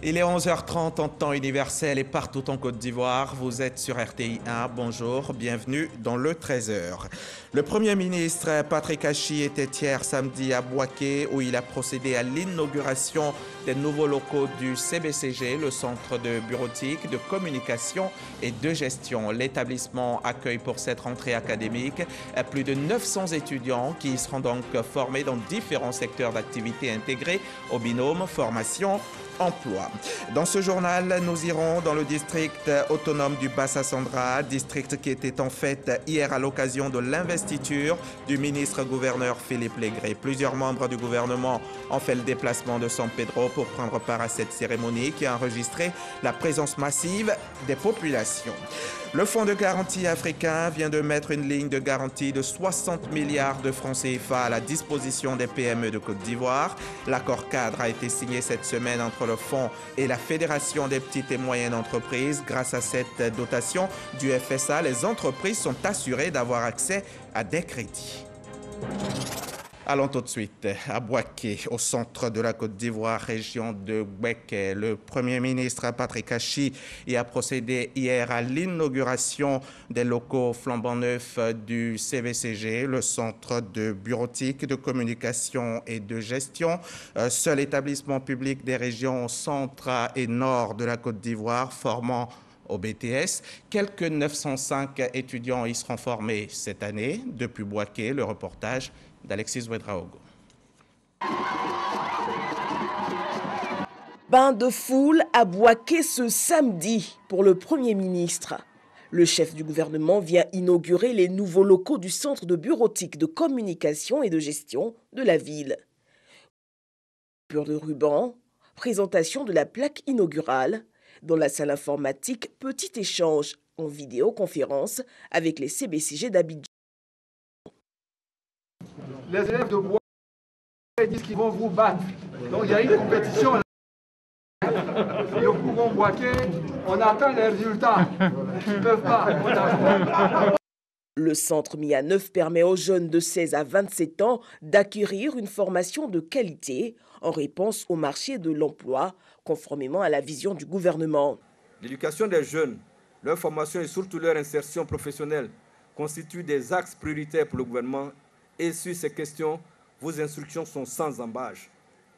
Il est 11h30 en temps universel et partout en Côte d'Ivoire. Vous êtes sur RTI 1. Bonjour, bienvenue dans le 13h. Le Premier ministre Patrick Achi était hier samedi à Bouaké où il a procédé à l'inauguration des nouveaux locaux du CBCG, le Centre de bureautique, de communication et de gestion. L'établissement accueille pour cette rentrée académique plus de 900 étudiants qui y seront donc formés dans différents secteurs d'activité intégrés au binôme formation emploi. Dans ce journal, nous irons dans le district autonome du Bassa-Sandra, district qui était en fête hier à l'occasion de l'investiture du ministre-gouverneur Philippe Légré. Plusieurs membres du gouvernement ont fait le déplacement de San Pedro pour prendre part à cette cérémonie qui a enregistré la présence massive des populations. Le Fonds de garantie africain vient de mettre une ligne de garantie de 60 milliards de francs CFA à la disposition des PME de Côte d'Ivoire. L'accord cadre a été signé cette semaine entre le Fonds et la Fédération des petites et moyennes entreprises. Grâce à cette dotation du FSA, les entreprises sont assurées d'avoir accès à des crédits. Allons tout de suite à Bouaké, au centre de la Côte d'Ivoire, région de Bouaké. Le Premier ministre Patrick Achi y a procédé hier à l'inauguration des locaux flambant neufs du CBCG, le Centre de bureautique, de communication et de gestion. Seul établissement public des régions centre et nord de la Côte d'Ivoire formant au BTS. Quelques 905 étudiants y seront formés cette année. Depuis Bouaké, le reportage d'Alexis Ouedraogo. Bain de foule à Bouaké ce samedi pour le Premier ministre. Le chef du gouvernement vient inaugurer les nouveaux locaux du Centre de bureautique, de communication et de gestion de la ville. Coupure de ruban, présentation de la plaque inaugurale. Dans la salle informatique, petit échange en vidéoconférence avec les CBCG d'Abidjan. Les élèves de Bois disent qu'ils vont vous battre. Donc il y a une compétition. Nous pouvons Boaké, on attend les résultats. Ils ne peuvent pas. Le centre mis à neuf permet aux jeunes de 16 à 27 ans d'acquérir une formation de qualité en réponse au marché de l'emploi, conformément à la vision du gouvernement. L'éducation des jeunes, leur formation et surtout leur insertion professionnelle constituent des axes prioritaires pour le gouvernement. Et sur ces questions, vos instructions sont sans embâche.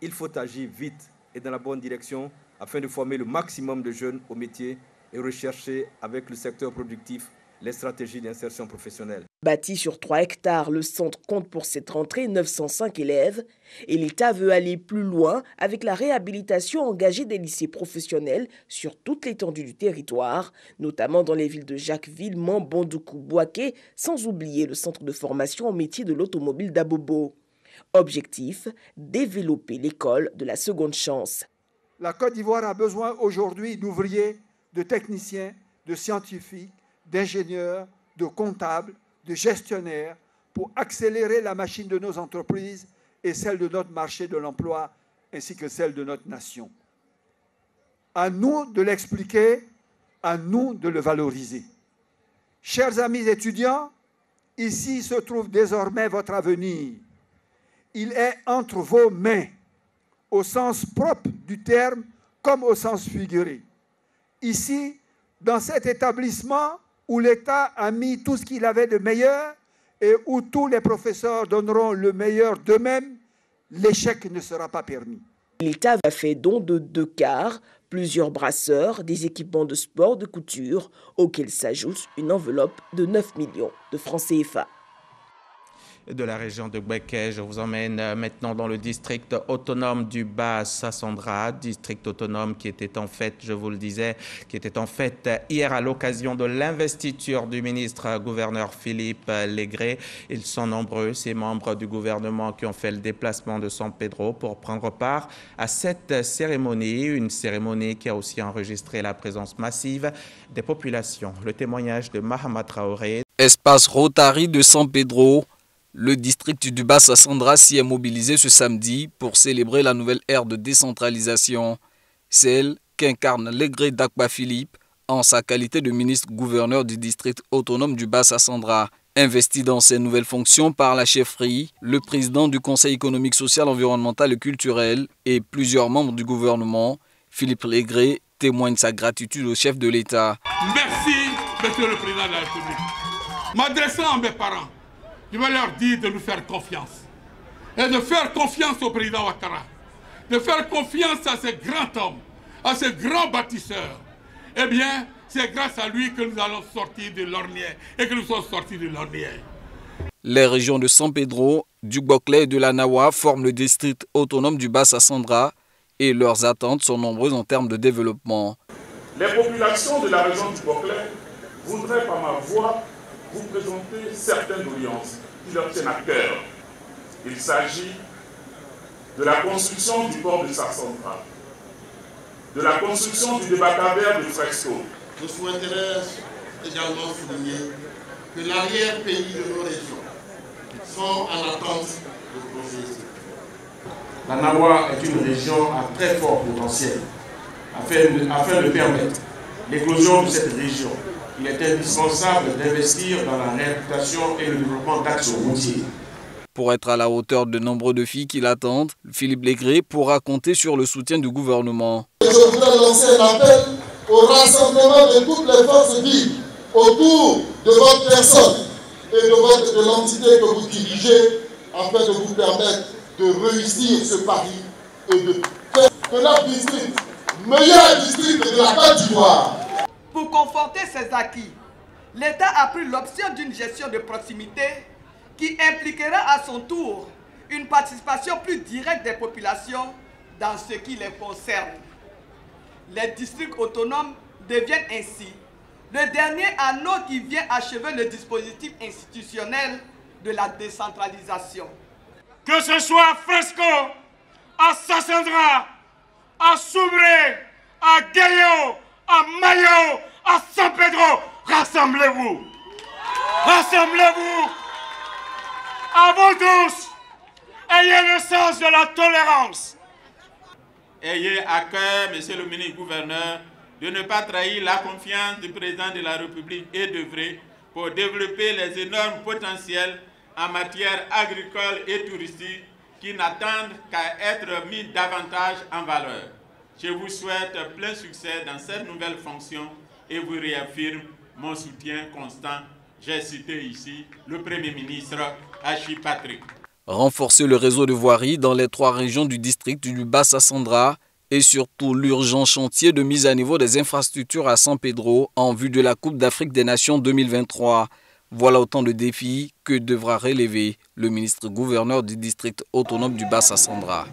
Il faut agir vite et dans la bonne direction afin de former le maximum de jeunes au métier et rechercher avec le secteur productif les stratégies d'insertion professionnelle. Bâti sur 3 hectares, le centre compte pour cette rentrée 905 élèves et l'État veut aller plus loin avec la réhabilitation engagée des lycées professionnels sur toute l'étendue du territoire, notamment dans les villes de Jacquesville, Mambondoukou, Bouaké, sans oublier le centre de formation au métier de l'automobile d'Abobo. Objectif, développer l'école de la seconde chance. La Côte d'Ivoire a besoin aujourd'hui d'ouvriers, de techniciens, de scientifiques, d'ingénieurs, de comptables, de gestionnaires pour accélérer la machine de nos entreprises et celle de notre marché de l'emploi ainsi que celle de notre nation. À nous de l'expliquer, à nous de le valoriser. Chers amis étudiants, ici se trouve désormais votre avenir. Il est entre vos mains, au sens propre du terme comme au sens figuré. Ici, dans cet établissement, où l'État a mis tout ce qu'il avait de meilleur et où tous les professeurs donneront le meilleur d'eux-mêmes, l'échec ne sera pas permis. L'État a fait don de 2 quarts, plusieurs brasseurs, des équipements de sport, de couture, auxquels s'ajoute une enveloppe de 9 millions de francs CFA. De la région de Bouaké, je vous emmène maintenant dans le district autonome du Bassa-Sandra, district autonome qui était en fait, je vous le disais, qui était en fait hier à l'occasion de l'investiture du ministre-gouverneur Philippe Légré. Ils sont nombreux, ces membres du gouvernement qui ont fait le déplacement de San Pedro pour prendre part à cette cérémonie, une cérémonie qui a aussi enregistré la présence massive des populations. Le témoignage de Mahama Traoré. Espace Rotary de San Pedro. Le district du Bassa-Sandra s'y est mobilisé ce samedi pour célébrer la nouvelle ère de décentralisation, celle qu'incarne Légré Dakba Philippe en sa qualité de ministre-gouverneur du district autonome du Bassa-Sandra. Investi dans ses nouvelles fonctions par la chefferie, le président du Conseil économique, social, environnemental et culturel et plusieurs membres du gouvernement Philippe Légré témoigne sa gratitude au chef de l'État. Merci, Monsieur le Président de la République. M'adressant à mes parents, je vais leur dire de nous faire confiance. Et de faire confiance au président Ouattara. De faire confiance à ce grand homme, à ce grand bâtisseur. Eh bien, c'est grâce à lui que nous allons sortir de l'ornière et que nous sommes sortis de l'ornière. Les régions de San Pedro, du Boclé et de la Nawa forment le district autonome du Bassa-Sandra et leurs attentes sont nombreuses en termes de développement. Les populations de la région du Boclé voudraient par ma voix vous présenter certaines doléances qui leur tiennent à cœur. Il s'agit de la construction du port de Sassandra, de la construction du débarcadère de Fresco. Je souhaiterais également souligner que l'arrière-pays de nos régions sont en attente de projets. La Nawa est une région à très fort potentiel. Afin de permettre l'éclosion de cette région, il est indispensable d'investir dans la réhabilitation et le développement d'axes routiers. Pour être à la hauteur de nombreux défis qui l'attendent, Philippe Légré pourra compter sur le soutien du gouvernement. Je voudrais lancer un appel au rassemblement de toutes les forces vives autour de votre personne et de l'entité que vous dirigez afin de vous permettre de réussir ce pari et de faire de notre district meilleur district de la Côte d'Ivoire. Pour conforter ces acquis, l'État a pris l'option d'une gestion de proximité qui impliquera à son tour une participation plus directe des populations dans ce qui les concerne. Les districts autonomes deviennent ainsi le dernier anneau qui vient achever le dispositif institutionnel de la décentralisation. Que ce soit à Fresco, à Sassandra, à Soubré, à Gayo, à Mayo, à San Pedro, rassemblez-vous! Rassemblez-vous! À vous tous, ayez le sens de la tolérance. Ayez à cœur, Monsieur le ministre-gouverneur, de ne pas trahir la confiance du président de la République et d'œuvrer pour développer les énormes potentiels en matière agricole et touristique qui n'attendent qu'à être mis davantage en valeur. Je vous souhaite plein succès dans cette nouvelle fonction et vous réaffirme mon soutien constant. J'ai cité ici le Premier ministre Hachi Patrick. Renforcer le réseau de voirie dans les 3 régions du district du Bassa-Sandra et surtout l'urgent chantier de mise à niveau des infrastructures à San Pedro en vue de la Coupe d'Afrique des Nations 2023. Voilà autant de défis que devra relever le ministre-gouverneur du district autonome du Bassa-Sandra.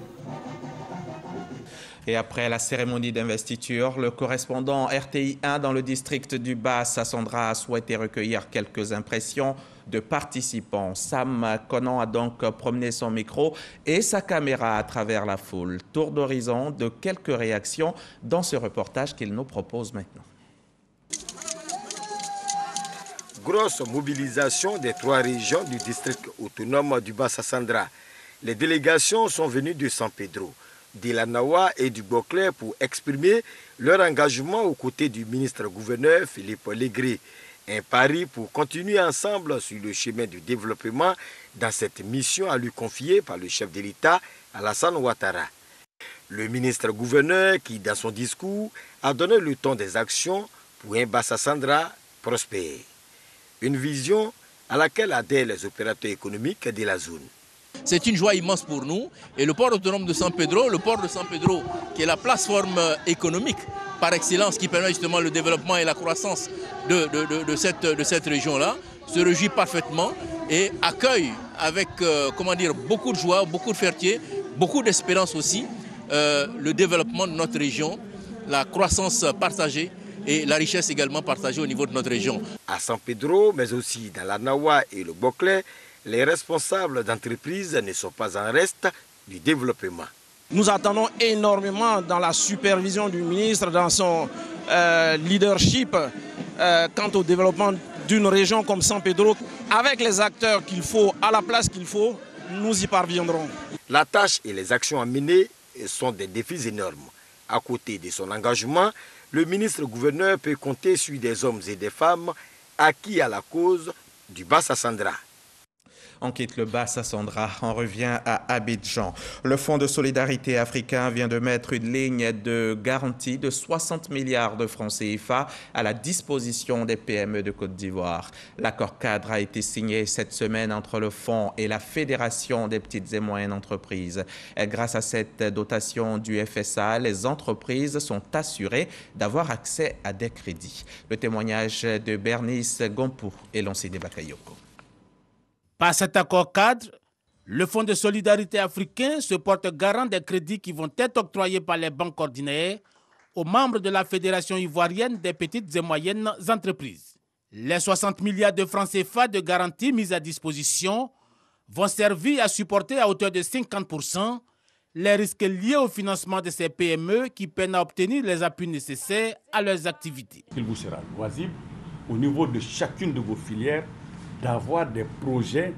Et après la cérémonie d'investiture, le correspondant RTI 1 dans le district du Bassa-Sandra a souhaité recueillir quelques impressions de participants. Sam Conan a donc promené son micro et sa caméra à travers la foule. Tour d'horizon de quelques réactions dans ce reportage qu'il nous propose maintenant. Grosse mobilisation des 3 régions du district autonome du Bassa-Sandra. Les délégations sont venues de San Pedro, de la Nawa et du Boclé pour exprimer leur engagement aux côtés du ministre-gouverneur Philippe Légré. Un pari pour continuer ensemble sur le chemin du développement dans cette mission à lui confier par le chef de l'État, Alassane Ouattara. Le ministre-gouverneur qui, dans son discours, a donné le ton des actions pour un Bassa-Sandra prospère. Une vision à laquelle adhèrent les opérateurs économiques de la zone. C'est une joie immense pour nous et le port autonome de San Pedro, qui est la plateforme économique par excellence qui permet justement le développement et la croissance de cette région-là, se réjouit parfaitement et accueille avec beaucoup de joie, beaucoup de fierté, beaucoup d'espérance aussi le développement de notre région, la croissance partagée et la richesse également partagée au niveau de notre région. À San Pedro, mais aussi dans la Nawa et le Boclé, les responsables d'entreprises ne sont pas en reste du développement. Nous attendons énormément dans la supervision du ministre, dans son leadership quant au développement d'une région comme San Pedro. Avec les acteurs qu'il faut, à la place qu'il faut, nous y parviendrons. La tâche et les actions à mener sont des défis énormes. À côté de son engagement, le ministre-gouverneur peut compter sur des hommes et des femmes acquis à la cause du Bassa-Sandra. On quitte le Bassa-Sandra, on revient à Abidjan. Le Fonds de solidarité africain vient de mettre une ligne de garantie de 60 milliards de francs CFA à la disposition des PME de Côte d'Ivoire. L'accord cadre a été signé cette semaine entre le Fonds et la Fédération des petites et moyennes entreprises. Grâce à cette dotation du FSA, les entreprises sont assurées d'avoir accès à des crédits. Le témoignage de Bernice Gompou et Lancide Bakayoko. Par cet accord cadre, le Fonds de solidarité africain se porte garant des crédits qui vont être octroyés par les banques ordinaires aux membres de la Fédération ivoirienne des petites et moyennes entreprises. Les 60 milliards de francs CFA de garantie mis à disposition vont servir à supporter à hauteur de 50% les risques liés au financement de ces PME qui peinent à obtenir les appuis nécessaires à leurs activités. Il vous sera loisible, au niveau de chacune de vos filières, d'avoir des projets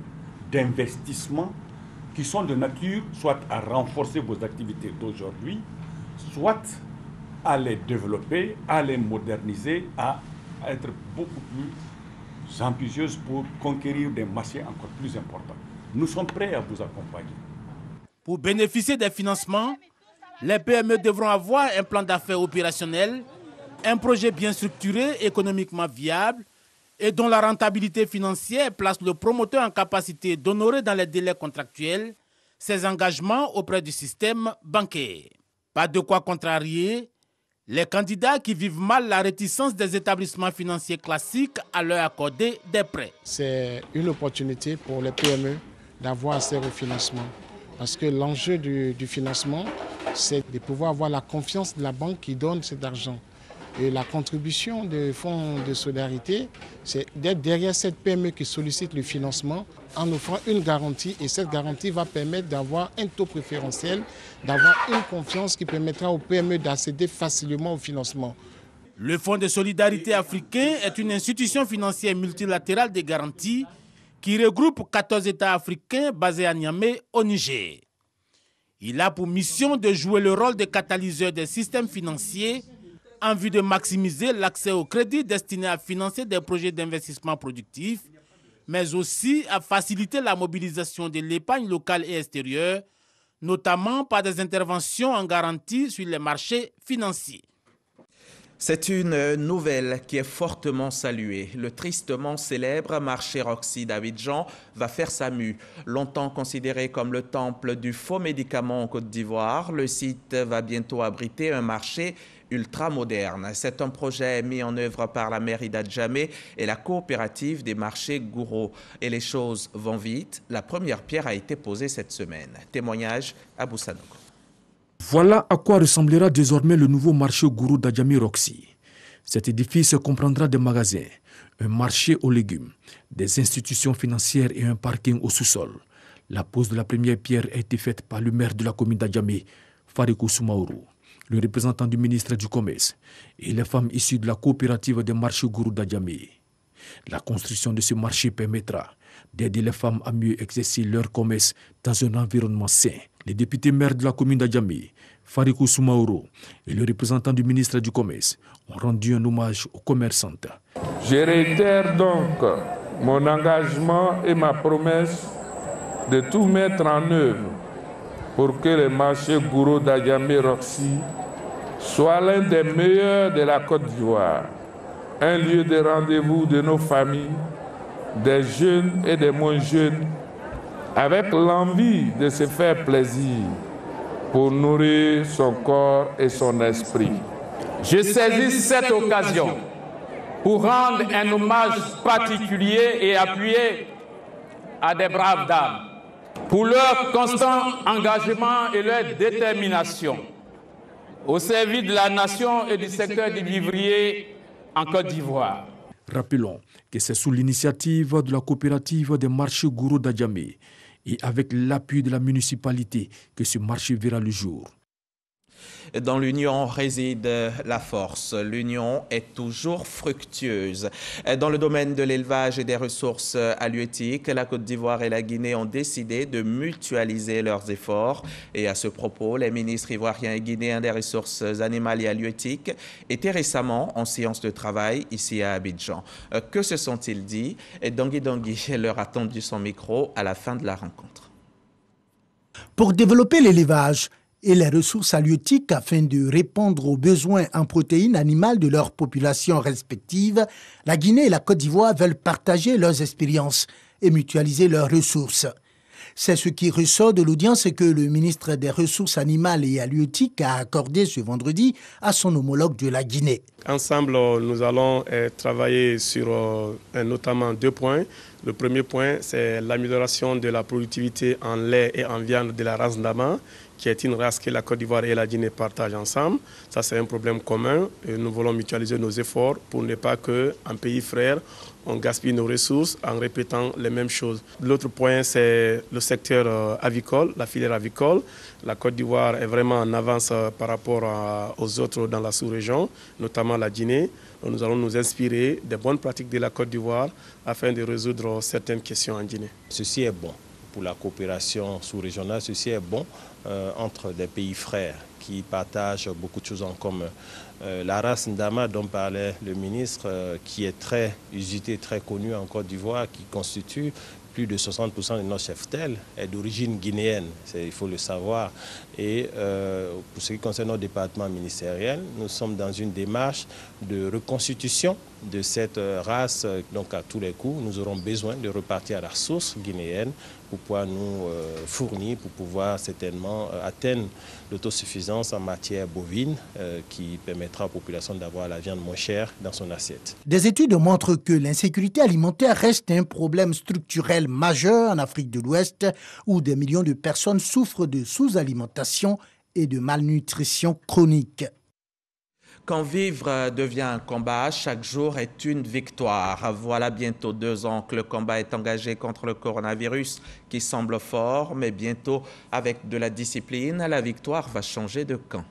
d'investissement qui sont de nature soit à renforcer vos activités d'aujourd'hui, soit à les développer, à les moderniser, à être beaucoup plus ambitieuses pour conquérir des marchés encore plus importants. Nous sommes prêts à vous accompagner. Pour bénéficier des financements, les PME devront avoir un plan d'affaires opérationnel, un projet bien structuré, économiquement viable, et dont la rentabilité financière place le promoteur en capacité d'honorer dans les délais contractuels ses engagements auprès du système bancaire. Pas de quoi contrarier les candidats qui vivent mal la réticence des établissements financiers classiques à leur accorder des prêts. C'est une opportunité pour les PME d'avoir accès au financement. Parce que l'enjeu du financement, c'est de pouvoir avoir la confiance de la banque qui donne cet argent. Et la contribution des fonds de solidarité, c'est d'être derrière cette PME qui sollicite le financement en offrant une garantie. Et cette garantie va permettre d'avoir un taux préférentiel, d'avoir une confiance qui permettra aux PME d'accéder facilement au financement. Le Fonds de solidarité africain est une institution financière multilatérale de garantie qui regroupe 14 États africains basés à Niamey, au Niger. Il a pour mission de jouer le rôle de catalyseur des systèmes financiers en vue de maximiser l'accès au crédit destiné à financer des projets d'investissement productifs, mais aussi à faciliter la mobilisation de l'épargne locale et extérieure, notamment par des interventions en garantie sur les marchés financiers. C'est une nouvelle qui est fortement saluée. Le tristement célèbre marché Roxy d'Abidjan va faire sa mue. Longtemps considéré comme le temple du faux médicament en Côte d'Ivoire, le site va bientôt abriter un marché ultra moderne. C'est un projet mis en œuvre par la mairie d'Adjamé et la coopérative des marchés Gouro. Et les choses vont vite. La première pierre a été posée cette semaine. Témoignage à Boussanoko. Voilà à quoi ressemblera désormais le nouveau marché Gouro d'Adjamé Roxy. Cet édifice comprendra des magasins, un marché aux légumes, des institutions financières et un parking au sous-sol. La pose de la première pierre a été faite par le maire de la commune d'Adjamé, Farikou Soumaourou, le représentant du ministre du Commerce et les femmes issues de la coopérative des marchés Gouro d'Adjamé. La construction de ce marché permettra d'aider les femmes à mieux exercer leur commerce dans un environnement sain. Les députés maires de la commune d'Adjamé, Farikou Soumaourou et le représentant du ministre du Commerce ont rendu un hommage aux commerçantes. Je réitère donc mon engagement et ma promesse de tout mettre en œuvre pour que le marché Gouro d'Adjamé Roxy soit l'un des meilleurs de la Côte d'Ivoire, un lieu de rendez-vous de nos familles, des jeunes et des moins jeunes, avec l'envie de se faire plaisir pour nourrir son corps et son esprit. Je saisis cette occasion pour rendre un hommage particulier et appuyé à des braves dames pour leur constant engagement et leur détermination au service de la nation et du secteur du vivrier en Côte d'Ivoire. Rappelons que c'est sous l'initiative de la coopérative des marchés Gouro d'Adjamé et avec l'appui de la municipalité que ce marché verra le jour. Dans l'union réside la force. L'union est toujours fructueuse. Dans le domaine de l'élevage et des ressources halieutiques, la Côte d'Ivoire et la Guinée ont décidé de mutualiser leurs efforts. Et à ce propos, les ministres ivoiriens et guinéens des ressources animales et halieutiques étaient récemment en séance de travail ici à Abidjan. Que se sont-ils dit? Et Dongui leur a tendu son micro à la fin de la rencontre. Pour développer l'élevage et les ressources halieutiques afin de répondre aux besoins en protéines animales de leurs populations respectives, la Guinée et la Côte d'Ivoire veulent partager leurs expériences et mutualiser leurs ressources. C'est ce qui ressort de l'audience que le ministre des Ressources animales et halieutiques a accordé ce vendredi à son homologue de la Guinée. Ensemble, nous allons travailler sur notamment 2 points. Le premier point, c'est l'amélioration de la productivité en lait et en viande de la race Ndama, qui est une race que la Côte d'Ivoire et la Guinée partagent ensemble. Ça, c'est un problème commun et nous voulons mutualiser nos efforts pour ne pas qu'en pays frère, on gaspille nos ressources en répétant les mêmes choses. L'autre point, c'est le secteur avicole, la filière avicole. La Côte d'Ivoire est vraiment en avance par rapport aux autres dans la sous-région, notamment la Guinée. Nous allons nous inspirer des bonnes pratiques de la Côte d'Ivoire afin de résoudre certaines questions en Guinée. Ceci est bon pour la coopération sous-régionale, ceci est bon entre des pays frères qui partagent beaucoup de choses en commun. La race Ndama dont parlait le ministre, qui est très usitée, très connue en Côte d'Ivoire, qui constitue plus de 60% de nos cheptels, est d'origine guinéenne, il faut le savoir. Et pour ce qui concerne nos départements ministériels, nous sommes dans une démarche de reconstitution de cette race. Donc à tous les coups, nous aurons besoin de repartir à la source guinéenne pour pouvoir nous fournir, pour pouvoir certainement atteindre l'autosuffisance en matière bovine qui permettra aux populations d'avoir la viande moins chère dans son assiette. Des études montrent que l'insécurité alimentaire reste un problème structurel majeur en Afrique de l'Ouest où des millions de personnes souffrent de sous-alimentation et de malnutrition chronique. Quand vivre devient un combat, chaque jour est une victoire. Voilà bientôt 2 ans que le combat est engagé contre le coronavirus qui semble fort, mais bientôt, avec de la discipline, la victoire va changer de camp.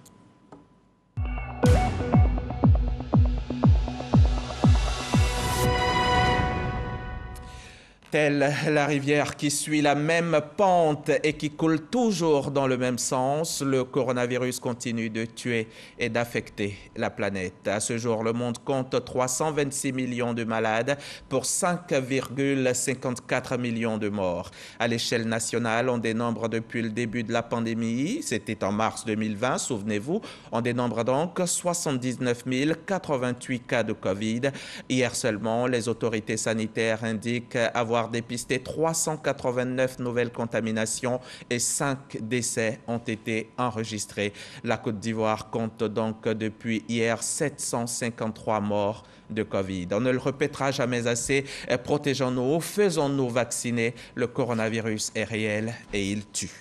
Telle la rivière qui suit la même pente et qui coule toujours dans le même sens, le coronavirus continue de tuer et d'affecter la planète. À ce jour, le monde compte 326 millions de malades pour 5,54 millions de morts. À l'échelle nationale, on dénombre depuis le début de la pandémie, c'était en mars 2020, souvenez-vous, on dénombre donc 79 088 cas de Covid. Hier seulement, les autorités sanitaires indiquent avoir dépisté 389 nouvelles contaminations et 5 décès ont été enregistrés. La Côte d'Ivoire compte donc depuis hier 753 morts de Covid. On ne le répétera jamais assez, protégeons-nous, faisons-nous vacciner. Le coronavirus est réel et il tue.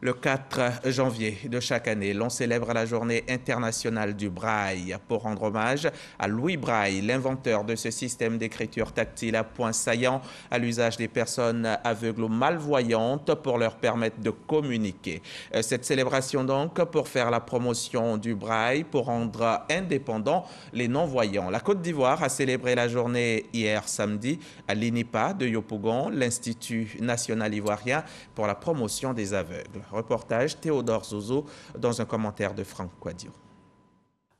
Le 4 janvier de chaque année, l'on célèbre la journée internationale du braille pour rendre hommage à Louis Braille, l'inventeur de ce système d'écriture tactile à points saillants à l'usage des personnes aveugles ou malvoyantes pour leur permettre de communiquer. Cette célébration donc pour faire la promotion du braille, pour rendre indépendants les non-voyants. La Côte d'Ivoire a célébré la journée hier samedi à l'INIPA de Yopougon, l'Institut national ivoirien pour la promotion des aveugles. Reportage Théodore Zozo dans un commentaire de Franck Quadio.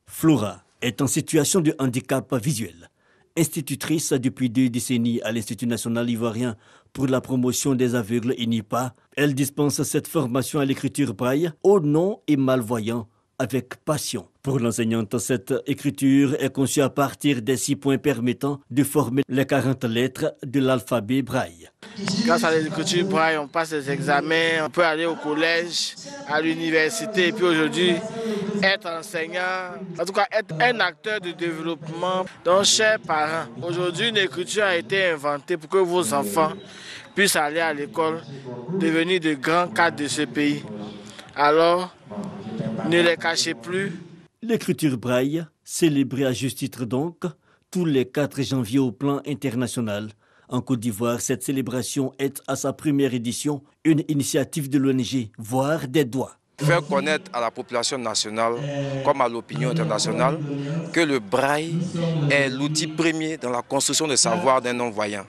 Flora est en situation de handicap visuel. Institutrice depuis 2 décennies à l'Institut national ivoirien pour la promotion des aveugles INIPA, elle dispense cette formation à l'écriture braille aux non et malvoyants avec passion. Pour l'enseignante, cette écriture est conçue à partir des 6 points permettant de former les 40 lettres de l'alphabet braille. Grâce à l'écriture braille, on passe les examens, on peut aller au collège, à l'université et puis aujourd'hui, être enseignant, en tout cas être un acteur de développement. Donc, chers parents, aujourd'hui, une écriture a été inventée pour que vos enfants puissent aller à l'école, devenir de grands cadres de ce pays. Alors, ne les cachez plus. L'écriture braille, célébrée à juste titre donc, tous les 4 janvier au plan international. En Côte d'Ivoire, cette célébration est à sa première édition une initiative de l'ONG Voir des doigts. Faire connaître à la population nationale, comme à l'opinion internationale, que le braille est l'outil premier dans la construction de savoir d'un non-voyant.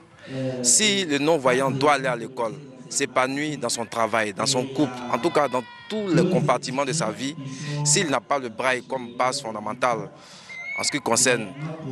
Si le non-voyant doit aller à l'école, s'épanouir dans son travail, dans son couple, en tout cas dans tous les compartiments de sa vie, s'il n'a pas le braille comme base fondamentale en ce qui concerne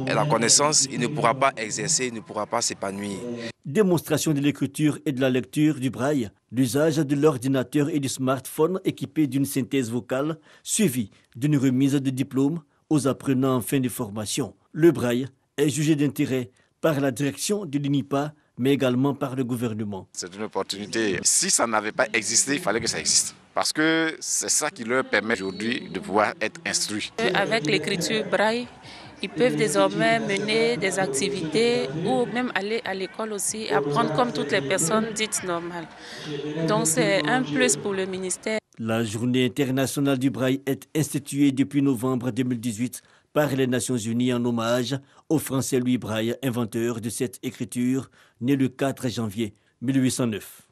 la connaissance, il ne pourra pas exercer, il ne pourra pas s'épanouir. Démonstration de l'écriture et de la lecture du braille, l'usage de l'ordinateur et du smartphone équipé d'une synthèse vocale, suivi d'une remise de diplôme aux apprenants en fin de formation. Le braille est jugé d'intérêt par la direction de l'INIPA, mais également par le gouvernement. C'est une opportunité. Si ça n'avait pas existé, il fallait que ça existe. Parce que c'est ça qui leur permet aujourd'hui de pouvoir être instruits. Avec l'écriture braille, ils peuvent désormais mener des activités ou même aller à l'école aussi, apprendre comme toutes les personnes dites normales. Donc c'est un plus pour le ministère. La journée internationale du braille est instituée depuis novembre 2018 par les Nations Unies en hommage au Français Louis Braille, inventeur de cette écriture, né le 4 janvier 1809.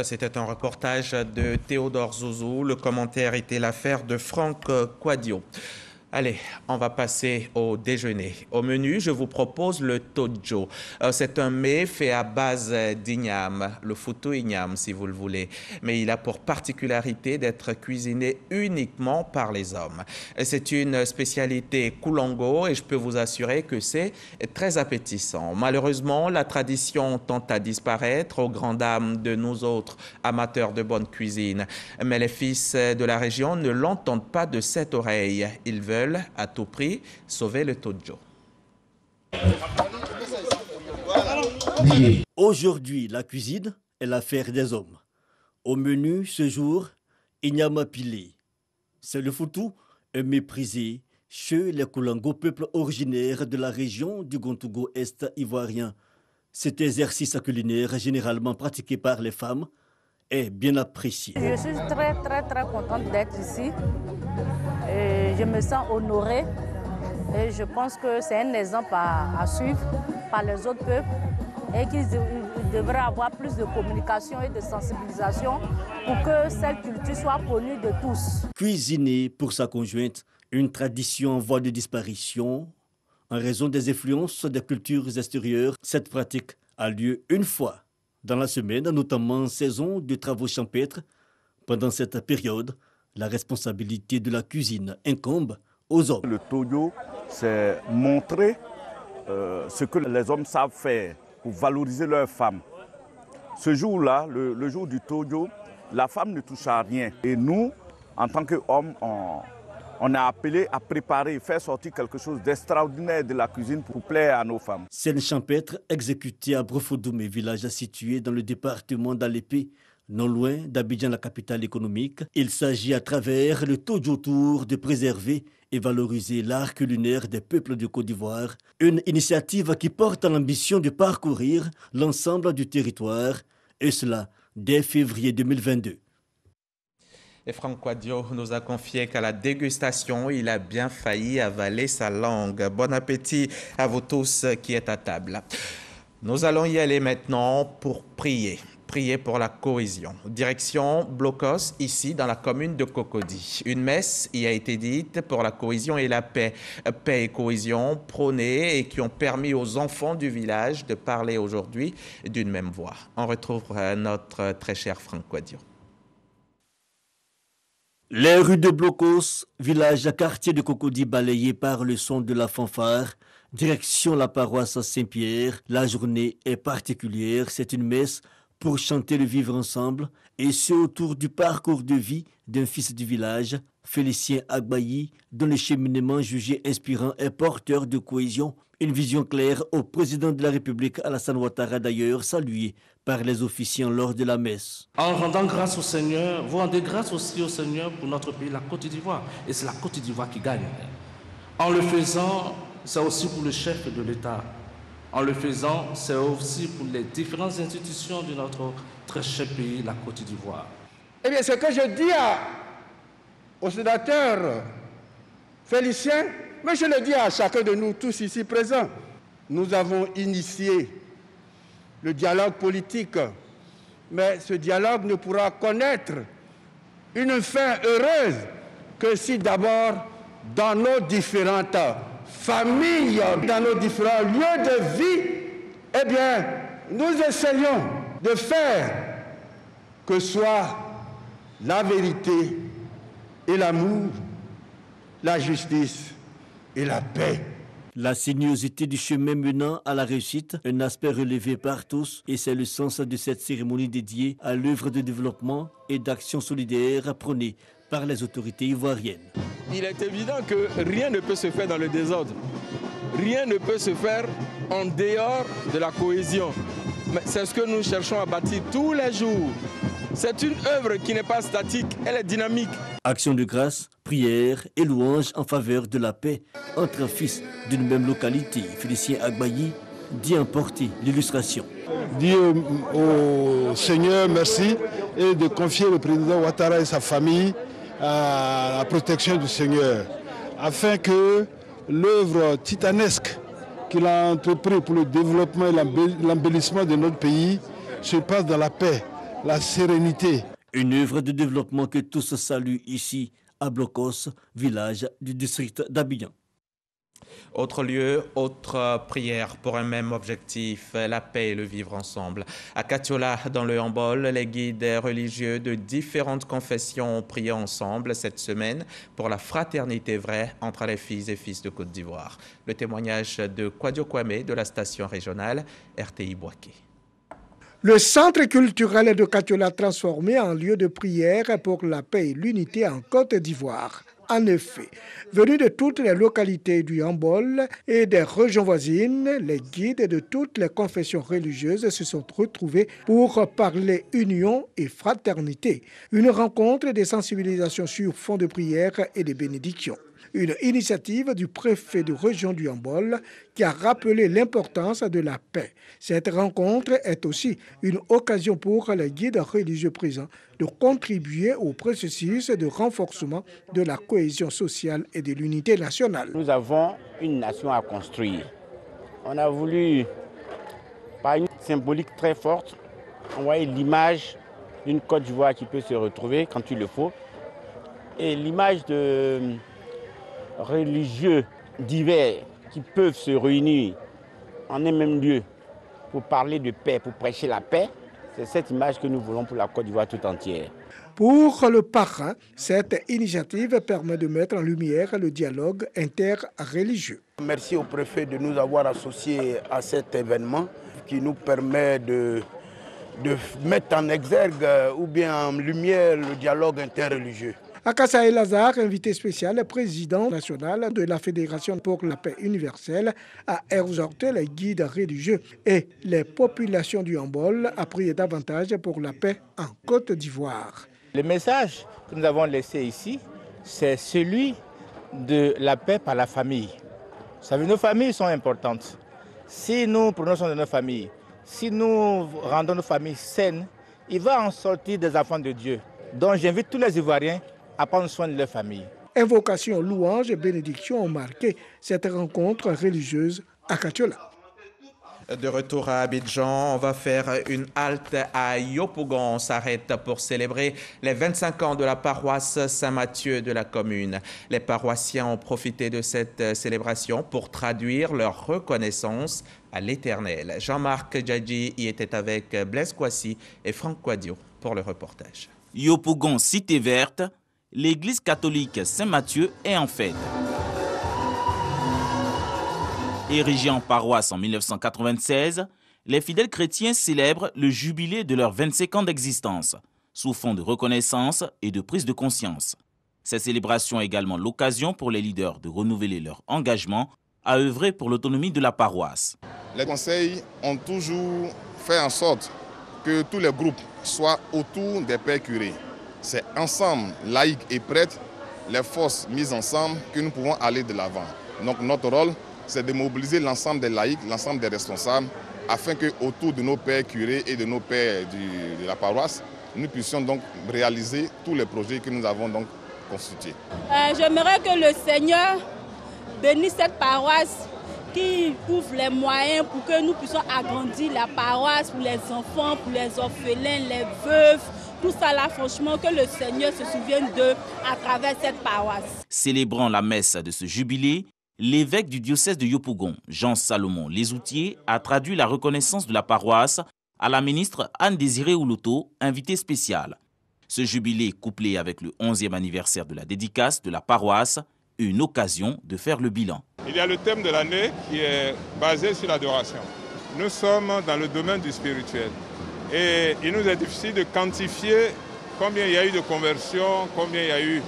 C'était un reportage de Théodore Zouzou. Le commentaire était l'affaire de Franck Quadio. Allez, on va passer au déjeuner. Au menu, je vous propose le tojo. C'est un mets fait à base d'igname, le futu igname si vous le voulez. Mais il a pour particularité d'être cuisiné uniquement par les hommes. C'est une spécialité Kulongo et je peux vous assurer que c'est très appétissant. Malheureusement, la tradition tend à disparaître aux grandes dames de nous autres amateurs de bonne cuisine. Mais les fils de la région ne l'entendent pas de cette oreille. Ils veulent à tout prix sauver le tojo. Aujourd'hui, la cuisine est l'affaire des hommes. Au menu ce jour, igname pilé. C'est le futu, un méprisé chez les Kulango, peuple originaire de la région du Gontougo Est ivoirien. Cet exercice culinaire, généralement pratiqué par les femmes, est bien apprécié. Je suis très contente d'être ici. Je me sens honorée et je pense que c'est un exemple à suivre par les autres peuples et qu'ils devraient avoir plus de communication et de sensibilisation pour que cette culture soit connue de tous. Cuisiner pour sa conjointe, une tradition en voie de disparition en raison des influences des cultures extérieures. Cette pratique a lieu une fois dans la semaine, notamment en saison de travaux champêtres. Pendant cette période, la responsabilité de la cuisine incombe aux hommes. Le tojo, c'est montrer ce que les hommes savent faire pour valoriser leurs femmes. Ce jour-là, le jour du tojo, la femme ne touche à rien. Et nous, en tant qu'hommes, on est appelés à préparer, faire sortir quelque chose d'extraordinaire de la cuisine pour plaire à nos femmes. Scène champêtre exécutée à Brofodoumé, village situé dans le département d'Alépé, non loin d'Abidjan, la capitale économique. Il s'agit à travers le tojo tour de préserver et valoriser l'art culinaire des peuples de Côte d'Ivoire. Une initiative qui porte l'ambition de parcourir l'ensemble du territoire, et cela dès février 2022. Et Franck Quadio nous a confié qu'à la dégustation, il a bien failli avaler sa langue. Bon appétit à vous tous qui êtes à table. Nous allons y aller maintenant pour prier. Prier pour la cohésion. Direction Blocos, ici dans la commune de Cocody. Une messe y a été dite pour la cohésion et la paix. Paix et cohésion prônées et qui ont permis aux enfants du village de parler aujourd'hui d'une même voix. On retrouve notre très cher Franck Quadio. Les rues de Blocos, village quartier de Cocody balayé par le son de la fanfare, direction la paroisse Saint-Pierre. La journée est particulière, c'est une messe pour chanter le vivre ensemble, et ce autour du parcours de vie d'un fils du village, Félicien Agbayi, dont le cheminement jugé inspirant est porteur de cohésion. Une vision claire au président de la République, Alassane Ouattara d'ailleurs, salué par les officiants lors de la messe. En rendant grâce au Seigneur, vous rendez grâce aussi au Seigneur pour notre pays, la Côte d'Ivoire. Et c'est la Côte d'Ivoire qui gagne. En le faisant, c'est aussi pour le chef de l'État. En le faisant, c'est aussi pour les différentes institutions de notre très cher pays, la Côte d'Ivoire. Eh bien, ce que je dis au sénateur Félicien, mais je le dis à chacun de nous tous ici présents, nous avons initié le dialogue politique, mais ce dialogue ne pourra connaître une fin heureuse que si d'abord dans nos différentes familles, dans nos différents lieux de vie, eh bien, nous essayons de faire que soit la vérité et l'amour, la justice et la paix. La sinuosité du chemin menant à la réussite, un aspect relevé par tous, et c'est le sens de cette cérémonie dédiée à l'œuvre de développement et d'action solidaire prônée par les autorités ivoiriennes. Il est évident que rien ne peut se faire dans le désordre. Rien ne peut se faire en dehors de la cohésion. Mais c'est ce que nous cherchons à bâtir tous les jours. C'est une œuvre qui n'est pas statique, elle est dynamique. Action de grâce, prière et louange en faveur de la paix entre fils d'une même localité. Félicien Agbayi dit emporter l'illustration. Dire au Seigneur merci et de confier le président Ouattara et sa famille à la protection du Seigneur, afin que l'œuvre titanesque qu'il a entreprise pour le développement et l'embellissement de notre pays se passe dans la paix, la sérénité. Une œuvre de développement que tous saluent ici à Blocos, village du district d'Abidjan. Autre lieu, autre prière pour un même objectif, la paix et le vivre ensemble. À Katiola, dans le Hambol, les guides religieux de différentes confessions ont prié ensemble cette semaine pour la fraternité vraie entre les filles et fils de Côte d'Ivoire. Le témoignage de Kwadio Kwame de la station régionale RTI Boaké. Le centre culturel de Katiola transformé en lieu de prière pour la paix et l'unité en Côte d'Ivoire. En effet, venus de toutes les localités du Hambol et des régions voisines, les guides de toutes les confessions religieuses se sont retrouvés pour parler union et fraternité. Une rencontre de sensibilisation sur fond de prière et de bénédiction. Une initiative du préfet de région du Hambol qui a rappelé l'importance de la paix. Cette rencontre est aussi une occasion pour les guides religieux présents de contribuer au processus de renforcement de la cohésion sociale et de l'unité nationale. Nous avons une nation à construire. On a voulu, par une symbolique très forte, envoyer l'image d'une Côte d'Ivoire qui peut se retrouver quand il le faut, et l'image de religieux divers qui peuvent se réunir en un même lieu pour parler de paix, pour prêcher la paix. C'est cette image que nous voulons pour la Côte d'Ivoire tout entière. Pour le parrain, cette initiative permet de mettre en lumière le dialogue interreligieux. Merci au préfet de nous avoir associés à cet événement qui nous permet de mettre en exergue ou bien en lumière le dialogue interreligieux. Akassa Lazare, invité spécial, président national de la Fédération pour la paix universelle, a exhorté les guides religieux et les populations du Hambol à prier davantage pour la paix en Côte d'Ivoire. Le message que nous avons laissé ici, c'est celui de la paix par la famille. Vous savez, nos familles sont importantes. Si nous prenons soin de nos familles, si nous rendons nos familles saines, il va en sortir des enfants de Dieu. Donc j'invite tous les Ivoiriens à prendre soin de leur famille. Invocation, louange et bénédiction ont marqué cette rencontre religieuse à Katiola. De retour à Abidjan, on va faire une halte à Yopougon. On s'arrête pour célébrer les 25 ans de la paroisse Saint-Mathieu de la commune. Les paroissiens ont profité de cette célébration pour traduire leur reconnaissance à l'Éternel. Jean-Marc Djadji y était avec Blaise Kouassi et Franck Quadio pour le reportage. Yopougon, cité verte, l'église catholique Saint-Mathieu est en fête. Érigée en paroisse en 1996, les fidèles chrétiens célèbrent le jubilé de leurs 25 ans d'existence, sous fond de reconnaissance et de prise de conscience. Cette célébration est également l'occasion pour les leaders de renouveler leur engagement à œuvrer pour l'autonomie de la paroisse. Les conseils ont toujours fait en sorte que tous les groupes soient autour des pères curés. C'est ensemble, laïcs et prêtres, les forces mises ensemble, que nous pouvons aller de l'avant. Donc notre rôle, c'est de mobiliser l'ensemble des laïcs, l'ensemble des responsables, afin qu'autour de nos pères curés et de nos pères de la paroisse, nous puissions donc réaliser tous les projets que nous avons donc constitués. J'aimerais que le Seigneur bénisse cette paroisse, qui ouvre les moyens pour que nous puissions agrandir la paroisse pour les enfants, pour les orphelins, les veuves, tout ça là, franchement, que le Seigneur se souvienne d'eux à travers cette paroisse. Célébrant la messe de ce jubilé, l'évêque du diocèse de Yopougon, Jean-Salomon Lesoutier, a traduit la reconnaissance de la paroisse à la ministre Anne-Désirée Ouloto, invitée spéciale. Ce jubilé, couplé avec le 11e anniversaire de la dédicace de la paroisse, une occasion de faire le bilan. Il y a le thème de l'année qui est basé sur l'adoration. Nous sommes dans le domaine du spirituel et il nous est difficile de quantifier combien il y a eu de conversions, combien il y a eu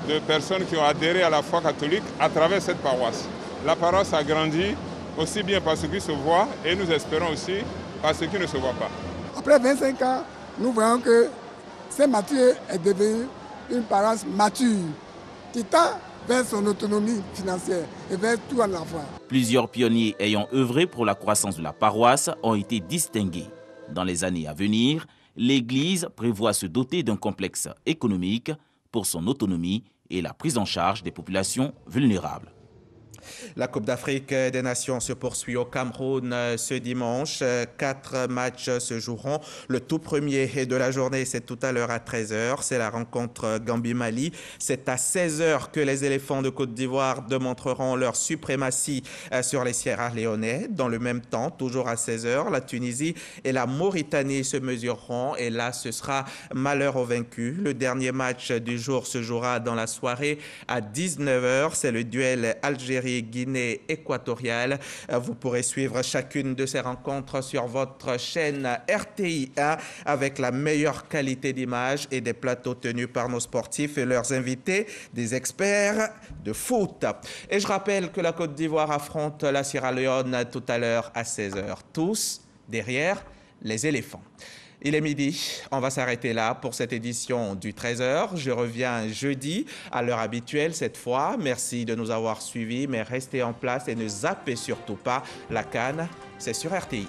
de personnes qui ont adhéré à la foi catholique à travers cette paroisse. La paroisse a grandi aussi bien par ce qui se voit et nous espérons aussi par ce qui ne se voit pas. Après 25 ans, nous voyons que Saint-Mathieu est devenu une paroisse mature qui tend vers son autonomie financière et vers tout en la foi. Plusieurs pionniers ayant œuvré pour la croissance de la paroisse ont été distingués. Dans les années à venir, l'Église prévoit se doter d'un complexe économique pour son autonomie et la prise en charge des populations vulnérables. La Coupe d'Afrique des Nations se poursuit au Cameroun ce dimanche. 4 matchs se joueront. Le tout premier de la journée, c'est tout à l'heure à 13h. C'est la rencontre Gambie-Mali. C'est à 16h que les éléphants de Côte d'Ivoire démontreront leur suprématie sur les Sierra Léonais. Dans le même temps, toujours à 16h, la Tunisie et la Mauritanie se mesureront. Et là, ce sera malheur aux vaincus. Le dernier match du jour se jouera dans la soirée à 19h. C'est le duel Algérie-Guinée équatoriale. Vous pourrez suivre chacune de ces rencontres sur votre chaîne RTI 1 avec la meilleure qualité d'image et des plateaux tenus par nos sportifs et leurs invités, des experts de foot. Et je rappelle que la Côte d'Ivoire affronte la Sierra Leone tout à l'heure à 16h. Tous derrière les éléphants. Il est midi, on va s'arrêter là pour cette édition du 13h. Je reviens jeudi à l'heure habituelle cette fois. Merci de nous avoir suivis, mais restez en place et ne zappez surtout pas. La CAN, c'est sur RTI.